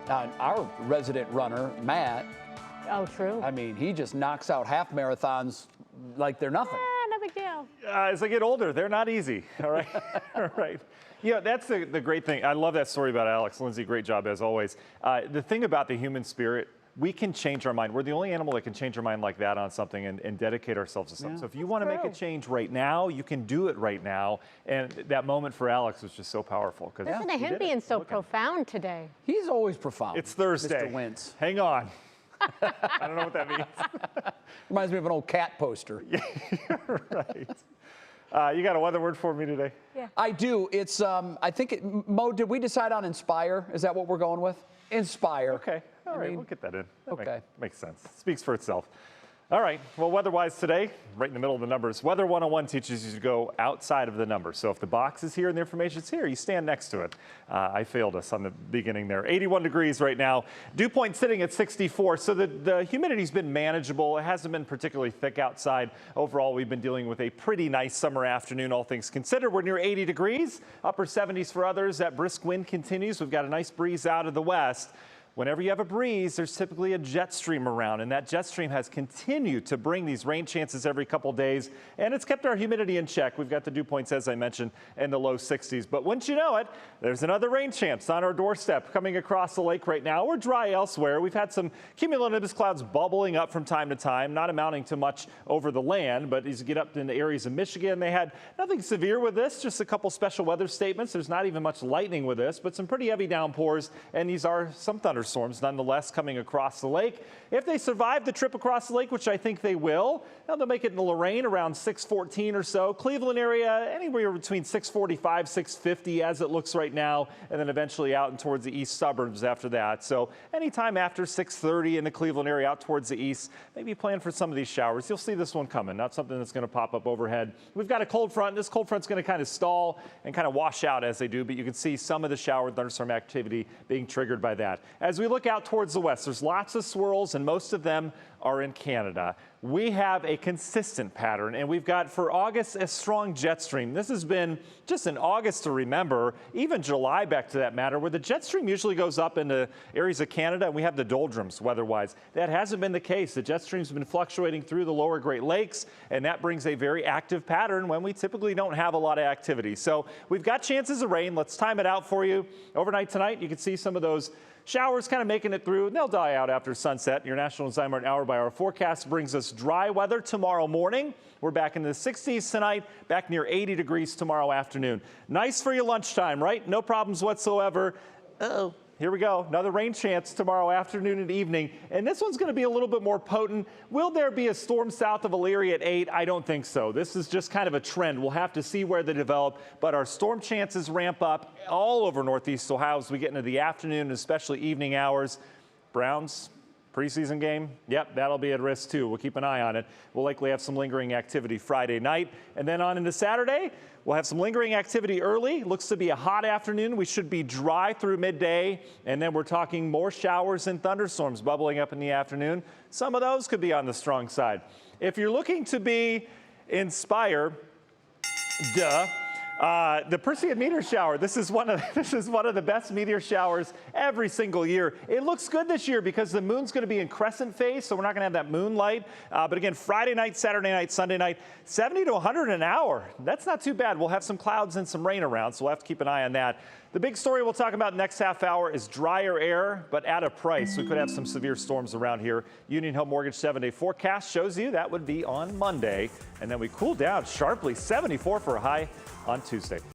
Our resident runner, Matt, Oh, true. I mean, he just knocks out half marathons like they're nothing. No big deal. As I get older, they're not easy, all right? All right. Yeah, that's the great thing. I love that story about Alex. Lindsay, great job as always. The thing about the human spirit, we can change our mind. We're the only animal that can change our mind like that on something and dedicate ourselves to something. Yeah, so if you want to make a change right now, you can do it right now. And that moment for Alex was just so powerful. Listen to him being so profound today. He's always profound. It's Thursday. Mr. Wentz. Hang on. I don't know what that means. Reminds me of an old cat poster. Yeah, right. You got a weather word for me today? Yeah. I do. It's, I think, Mo, did we decide on inspire? Is that what we're going with? Inspire. Okay. All right, we'll get that in. Okay. Makes sense. Speaks for itself. All right. Well, weather-wise today, right in the middle of the numbers, Weather 101 teaches you to go outside of the numbers. So if the box is here and the information's here, you stand next to it. I failed us on the beginning there. 81 degrees right now. Dew point sitting at 64. So the humidity's been manageable. It hasn't been particularly thick outside. Overall, we've been dealing with a pretty nice summer afternoon, all things considered. We're near 80 degrees, upper 70s for others. That brisk wind continues. We've got a nice breeze out of the west. Whenever you have a breeze, there's typically a jet stream around, and that jet stream has continued to bring these rain chances every couple days, and it's kept our humidity in check. We've got the dew points, as I mentioned, in the low 60s. But once you know it, there's another rain chance on our doorstep coming across the lake right now. We're dry elsewhere. We've had some cumulonimbus clouds bubbling up from time to time, not amounting to much over the land, but as you get up in the areas of Michigan, they had nothing severe with this, just a couple special weather statements. There's not even much lightning with this, but some pretty heavy downpours, and these are some thunderstorms nonetheless coming across the lake. If they survive the trip across the lake, which I think they will, they'll make it in Lorain around 614 or so. Cleveland area anywhere between 645, 650 as it looks right now, and then eventually out and towards the east suburbs after that. So anytime after 630 in the Cleveland area out towards the east, maybe plan for some of these showers. You'll see this one coming, not something that's going to pop up overhead. We've got a cold front. This cold front's going to kind of stall and kind of wash out as they do, but you can see some of the shower and thunderstorm activity being triggered by that. As we look out towards the west, there's lots of swirls, and most of them are in Canada. We have a consistent pattern, and we've got for August a strong jet stream. This has been just in August to remember, even July back to that matter, where the jet stream usually goes up into areas of Canada, and we have the doldrums weather-wise. That hasn't been the case. The jet stream's been fluctuating through the lower Great Lakes, and that brings a very active pattern when we typically don't have a lot of activity. So we've got chances of rain. Let's time it out for you. Overnight tonight, you can see some of those showers kind of making it through, and they'll die out after sunset. Your National Environment hour-by-hour forecast brings us dry weather tomorrow morning. We're back in the 60s tonight, back near 80 degrees tomorrow afternoon. Nice for your lunchtime, right? No problems whatsoever. Uh-oh. Here we go. Another rain chance tomorrow afternoon and evening. And this one's going to be a little bit more potent. Will there be a storm south of Elyria at 8? I don't think so. This is just kind of a trend. We'll have to see where they develop. But our storm chances ramp up all over northeast Ohio as we get into the afternoon and especially evening hours. Browns preseason game, yep, that'll be at risk too. We'll keep an eye on it. We'll likely have some lingering activity Friday night. And then on into Saturday, we'll have some lingering activity early. Looks to be a hot afternoon. We should be dry through midday. And then we're talking more showers and thunderstorms bubbling up in the afternoon. Some of those could be on the strong side. If you're looking to be inspire, the Perseid meteor shower. This is one of the best meteor showers every single year. It looks good this year because the moon's going to be in crescent phase, so we're not going to have that moonlight. But again, Friday night, Saturday night, Sunday night, 70 to 100 an hour. That's not too bad. We'll have some clouds and some rain around, so we'll have to keep an eye on that. The big story we'll talk about next half hour is drier air, but at a price. We could have some severe storms around here. Union Home Mortgage 7-day forecast shows you that would be on Monday, and then we cool down sharply, 74 for a high on Tuesday.